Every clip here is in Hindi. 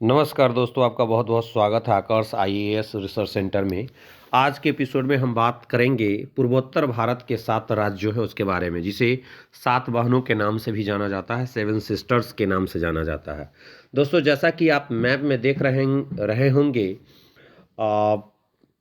नमस्कार दोस्तों, आपका बहुत बहुत स्वागत है आकर्ष आईएएस रिसर्च सेंटर में। आज के एपिसोड में हम बात करेंगे पूर्वोत्तर भारत के 7 राज्य जो है उसके बारे में, जिसे 7 बहनों के नाम से भी जाना जाता है, 7 सिस्टर्स के नाम से जाना जाता है। दोस्तों, जैसा कि आप मैप में देख रहे होंगे, आ,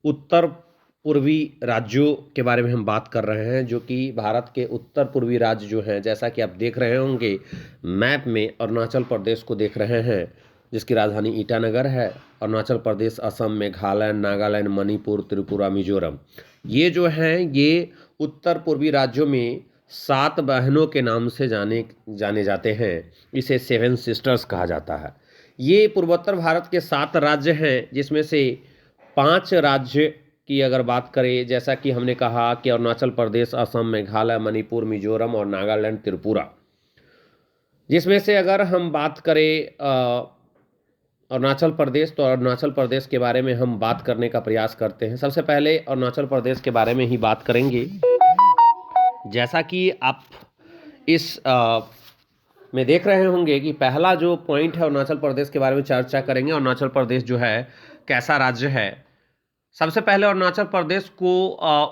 उत्तर पूर्वी राज्यों के बारे में हम बात कर रहे हैं, जो कि भारत के उत्तर पूर्वी राज्य जो हैं, जैसा कि आप देख रहे होंगे मैप में, अरुणाचल प्रदेश को देख रहे हैं जिसकी राजधानी ईटानगर है। अरुणाचल प्रदेश, असम, मेघालय, नागालैंड, मणिपुर, त्रिपुरा, मिजोरम, ये जो हैं ये उत्तर पूर्वी राज्यों में 7 बहनों के नाम से जाने जाते हैं। इसे 7 सिस्टर्स कहा जाता है। ये पूर्वोत्तर भारत के 7 राज्य हैं, जिसमें से 5 राज्य की अगर बात करें, जैसा कि हमने कहा कि अरुणाचल प्रदेश, असम, मेघालय, मणिपुर, मिजोरम और नागालैंड, त्रिपुरा, जिसमें से अगर हम बात करें अरुणाचल प्रदेश, तो अरुणाचल प्रदेश के बारे में हम बात करने का प्रयास करते हैं। सबसे पहले अरुणाचल प्रदेश के बारे में ही बात करेंगे। जैसा कि आप इस में देख रहे होंगे कि पहला जो पॉइंट है अरुणाचल प्रदेश के बारे में चर्चा करेंगे। अरुणाचल प्रदेश जो है कैसा राज्य है। सबसे पहले अरुणाचल प्रदेश को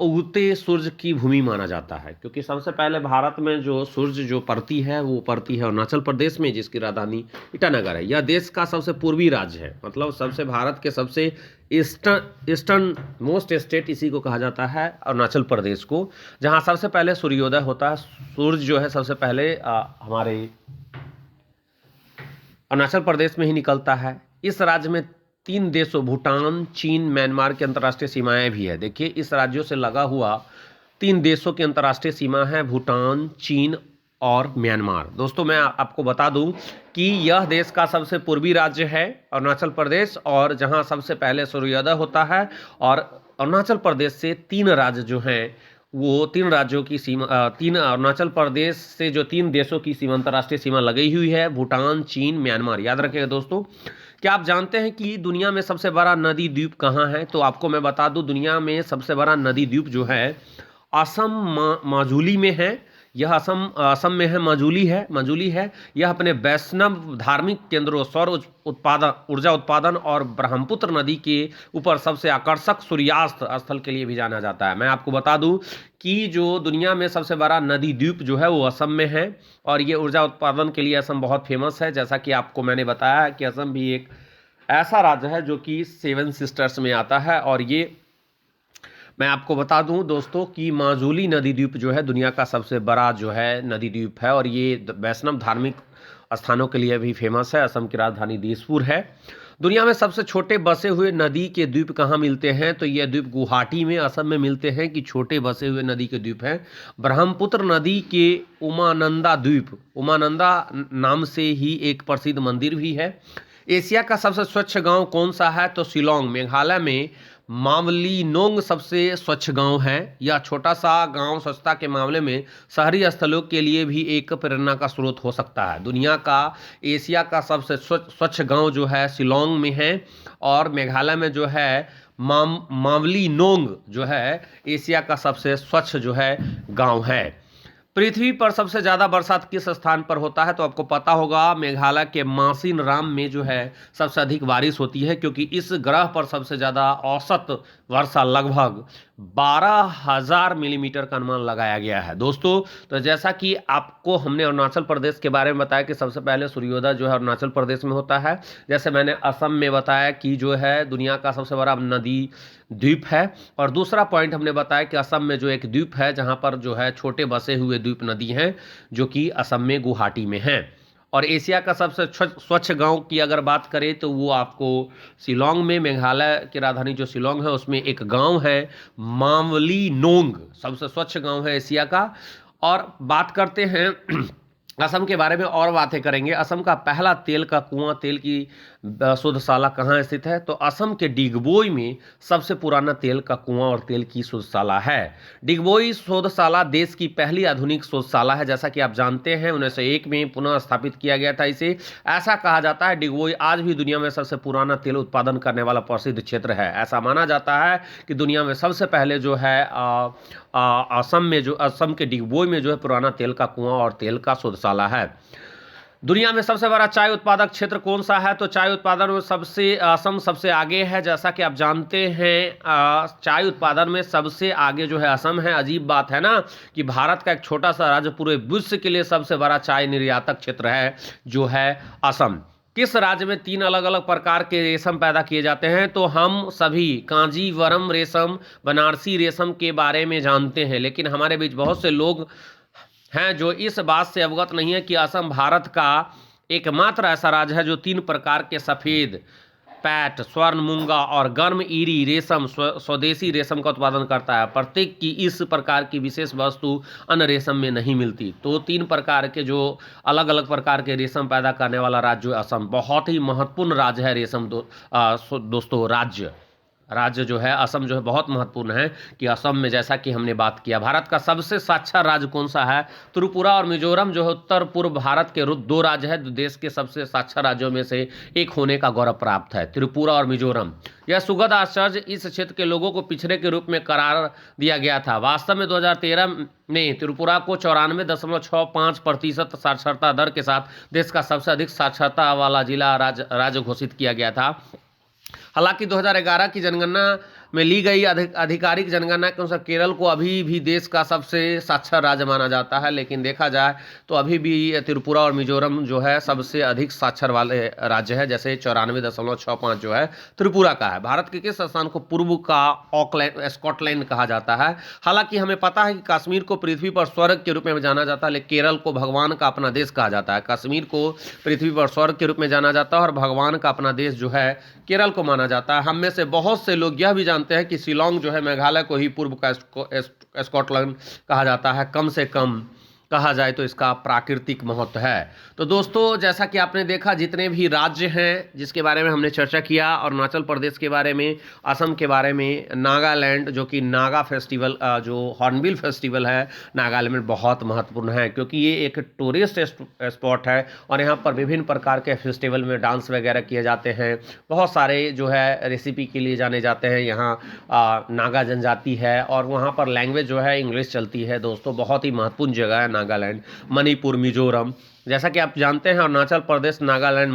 उगते सूर्य की भूमि माना जाता है, क्योंकि सबसे पहले भारत में जो सूर्य जो पड़ती है वो पड़ती है अरुणाचल प्रदेश में, जिसकी राजधानी ईटानगर है। यह देश का सबसे पूर्वी राज्य है, मतलब सबसे भारत के सबसे ईस्टर्न मोस्ट स्टेट इसी को कहा जाता है, अरुणाचल प्रदेश को, जहाँ सबसे पहले सूर्योदय होता है। सूर्य जो है सबसे पहले हमारे अरुणाचल प्रदेश में ही निकलता है। इस राज्य में 3 देशों भूटान, चीन, म्यांमार की अंतर्राष्ट्रीय सीमाएं भी है। देखिए, इस राज्यों से लगा हुआ 3 देशों की अंतर्राष्ट्रीय सीमा है, भूटान, चीन और म्यांमार। दोस्तों, मैं आपको बता दूं कि यह देश का सबसे पूर्वी राज्य है अरुणाचल प्रदेश, और जहां सबसे पहले सूर्योदय होता है। और अरुणाचल प्रदेश से 3 राज्य जो हैं, वो 3 राज्यों की सीमा, 3 अरुणाचल प्रदेश से जो 3 देशों की सीमा, अंतर्राष्ट्रीय सीमा लगी हुई है, भूटान, चीन, म्यांमार। याद रखिएगा दोस्तों। क्या आप जानते हैं कि दुनिया में सबसे बड़ा नदी द्वीप कहाँ है? तो आपको मैं बता दूं, दुनिया में सबसे बड़ा नदी द्वीप जो है असम माजुली में है। यह असम में है, माजुली है। यह अपने वैष्णव धार्मिक केंद्रों, सौर ऊर्जा उत्पादन और ब्रह्मपुत्र नदी के ऊपर सबसे आकर्षक सूर्यास्त स्थल के लिए भी जाना जाता है। मैं आपको बता दूं कि जो दुनिया में सबसे बड़ा नदी द्वीप जो है वो असम में है, और ये ऊर्जा उत्पादन के लिए असम बहुत फेमस है। जैसा कि आपको मैंने बताया कि असम भी एक ऐसा राज्य है जो कि 7 सिस्टर्स में आता है। और ये मैं आपको बता दूं दोस्तों कि माजुली नदी द्वीप जो है दुनिया का सबसे बड़ा जो है नदी द्वीप है, और ये वैष्णव धार्मिक स्थानों के लिए भी फेमस है। असम की राजधानी दिसपुर है। दुनिया में सबसे छोटे बसे हुए नदी के द्वीप कहाँ मिलते हैं? तो ये द्वीप गुवाहाटी में, असम में मिलते हैं। कि छोटे बसे हुए नदी के द्वीप हैं। ब्रह्मपुत्र नदी के उमानंदा द्वीप, उमानंदा नाम से ही एक प्रसिद्ध मंदिर भी है। एशिया का सबसे स्वच्छ गांव कौन सा है? तो शिलोंग, मेघालय में मावलीनोंग सबसे स्वच्छ गांव है। यह छोटा सा गांव स्वच्छता के मामले में शहरी स्थलों के लिए भी एक प्रेरणा का स्रोत हो सकता है। दुनिया का, एशिया का सबसे स्वच्छ गांव जो है शिलोंग में है, और मेघालय में जो है मावलीनोंग जो है एशिया का सबसे स्वच्छ जो है गांव है। पृथ्वी पर सबसे ज्यादा बरसात किस स्थान पर होता है? तो आपको पता होगा, मेघालय के मासिन राम में जो है सबसे अधिक बारिश होती है, क्योंकि इस ग्रह पर सबसे ज्यादा औसत वर्षा लगभग 12,000 मिलीमीटर का अनुमान लगाया गया है। दोस्तों, तो जैसा कि आपको हमने अरुणाचल प्रदेश के बारे में बताया कि सबसे पहले सूर्योदय जो है अरुणाचल प्रदेश में होता है। जैसे मैंने असम में बताया कि जो है दुनिया का सबसे बड़ा नदी द्वीप है। और दूसरा पॉइंट हमने बताया कि असम में जो एक द्वीप है, जहां पर जो है छोटे बसे हुए द्वीप नदी हैं, जो कि असम में गुवाहाटी में है। और एशिया का सबसे स्वच्छ गांव की अगर बात करें तो वो आपको शिलोंग में, मेघालय की राजधानी जो शिलोंग है उसमें एक गांव है मावली नोंग, सबसे स्वच्छ गांव है एशिया का। और बात करते हैं असम के बारे में, और बातें करेंगे। असम का पहला तेल का कुआं, तेल की शोधशाला कहाँ स्थित है? तो असम के डिगबोई में सबसे पुराना तेल का कुआं और तेल की शोधशाला है। डिगबोई शोधशाला देश की पहली आधुनिक शोधशाला है। जैसा कि आप जानते हैं 1901 में पुनः स्थापित किया गया था इसे। ऐसा कहा जाता है डिगबोई आज भी दुनिया में सबसे पुराना तेल उत्पादन करने वाला प्रसिद्ध क्षेत्र है। ऐसा माना जाता है कि दुनिया में सबसे पहले जो है असम के डिगबोई में जो है पुराना तेल का कुआं और तेल का शोधशाला है। दुनिया में सबसे बड़ा चाय उत्पादक क्षेत्र कौन सा है? तो चाय उत्पादन में सबसे असम सबसे आगे है। जैसा कि आप जानते हैं चाय उत्पादन में सबसे आगे जो है असम है। अजीब बात है ना कि भारत का एक छोटा सा राज्य पूरे विश्व के लिए सबसे बड़ा चाय निर्यातक क्षेत्र है जो है असम। किस राज्य में 3 अलग अलग प्रकार के रेशम पैदा किए जाते हैं? तो हम सभी कांजीवरम रेशम, बनारसी रेशम के बारे में जानते हैं, लेकिन हमारे बीच बहुत से लोग हैं जो इस बात से अवगत नहीं है कि असम भारत का एकमात्र ऐसा राज्य है जो 3 प्रकार के सफ़ेद, पैट, स्वर्ण मूंगा और गर्म ईरी रेशम स्वदेशी रेशम का उत्पादन करता है। प्रत्येक की इस प्रकार की विशेष वस्तु अन्य रेशम में नहीं मिलती। तो 3 प्रकार के जो अलग अलग प्रकार के रेशम पैदा करने वाला राज्य है असम। बहुत ही महत्वपूर्ण राज्य है रेशम दोस्तों। राज्य जो है असम जो है बहुत महत्वपूर्ण है कि असम में जैसा कि हमने बात किया। भारत का सबसे साक्षर राज्य कौन सा है? त्रिपुरा और मिजोरम जो है उत्तर पूर्व भारत के 2 राज्य है जो देश के सबसे साक्षर राज्यों में से एक होने का गौरव प्राप्त है, त्रिपुरा और मिजोरम। यह सुखद आश्चर्य इस क्षेत्र के लोगों को पिछड़े के रूप में करार दिया गया था। वास्तव में 2013 में त्रिपुरा को 94.65% साक्षरता दर के साथ देश का सबसे अधिक साक्षरता वाला जिला राज्य घोषित किया गया था। हालांकि 2011 की जनगणना में ली गई आधिकारिक जनगणना के अनुसार केरल को अभी भी देश का सबसे साक्षर राज्य माना जाता है, लेकिन देखा जाए तो अभी भी त्रिपुरा और मिजोरम जो है सबसे अधिक साक्षर वाले राज्य है। जैसे 94.65 जो है त्रिपुरा का है। भारत के किस स्थान को पूर्व का स्कॉटलैंड कहा जाता है? हालांकि हमें पता है कि कश्मीर को पृथ्वी पर स्वर्ग के रूप में जाना जाता है, लेकिन केरल को भगवान का अपना देश कहा जाता है। कश्मीर को पृथ्वी पर स्वर्ग के रूप में जाना जाता है और भगवान का अपना देश जो है केरल को माना जाता है। हम में से बहुत से लोग यह भी जानते हैं कि शिलोंग जो है मेघालय को ही पूर्व का स्कॉटलैंड कहा जाता है। कम से कम कहा जाए तो इसका प्राकृतिक महत्व है। तो दोस्तों जैसा कि आपने देखा जितने भी राज्य हैं जिसके बारे में हमने चर्चा किया, अरुणाचल प्रदेश के बारे में, असम के बारे में, नागालैंड जो कि नागा फेस्टिवल जो हॉर्नबिल फेस्टिवल है नागालैंड में बहुत महत्वपूर्ण है क्योंकि ये एक टूरिस्ट स्पॉट है और यहाँ पर विभिन्न प्रकार के फेस्टिवल में डांस वगैरह किए जाते हैं। बहुत सारे जो है रेसिपी के लिए जाने जाते हैं। यहाँ नागा जनजाति है और वहाँ पर लैंग्वेज जो है इंग्लिश चलती है। दोस्तों बहुत ही महत्वपूर्ण जगह है नागालैंड। मणिपुर, मिजोरम, जैसा कि आप जानते हैं अरुणाचल प्रदेश, नागालैंड,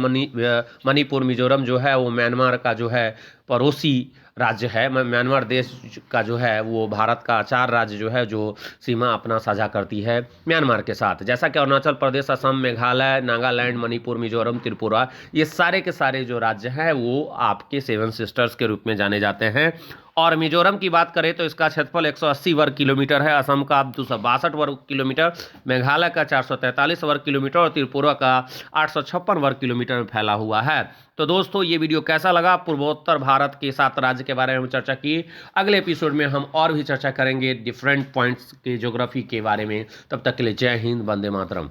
मणिपुर, मिजोरम जो है वो म्यांमार का जो है पड़ोसी राज्य है। म्यांमार देश का जो है वो भारत का 4 राज्य जो है जो सीमा अपना साझा करती है म्यांमार के साथ। जैसा कि अरुणाचल प्रदेश, असम, मेघालय, नागालैंड, मणिपुर, मिजोरम, त्रिपुरा, ये सारे के सारे जो राज्य हैं वो आपके 7 सिस्टर्स के रूप में जाने जाते हैं। और मिजोरम की बात करें तो इसका क्षेत्रफल 180 वर्ग किलोमीटर है, असम का 262 वर्ग किलोमीटर, मेघालय का 443 वर्ग किलोमीटर और त्रिपुरा का 856 वर्ग किलोमीटर में फैला हुआ है। तो दोस्तों ये वीडियो कैसा लगा? पूर्वोत्तर भारत के 7 राज्य के बारे में चर्चा की। अगले एपिसोड में हम और भी चर्चा करेंगे डिफरेंट पॉइंट्स के ज्योग्राफी के बारे में। तब तक के लिए जय हिंद, वंदे मातरम।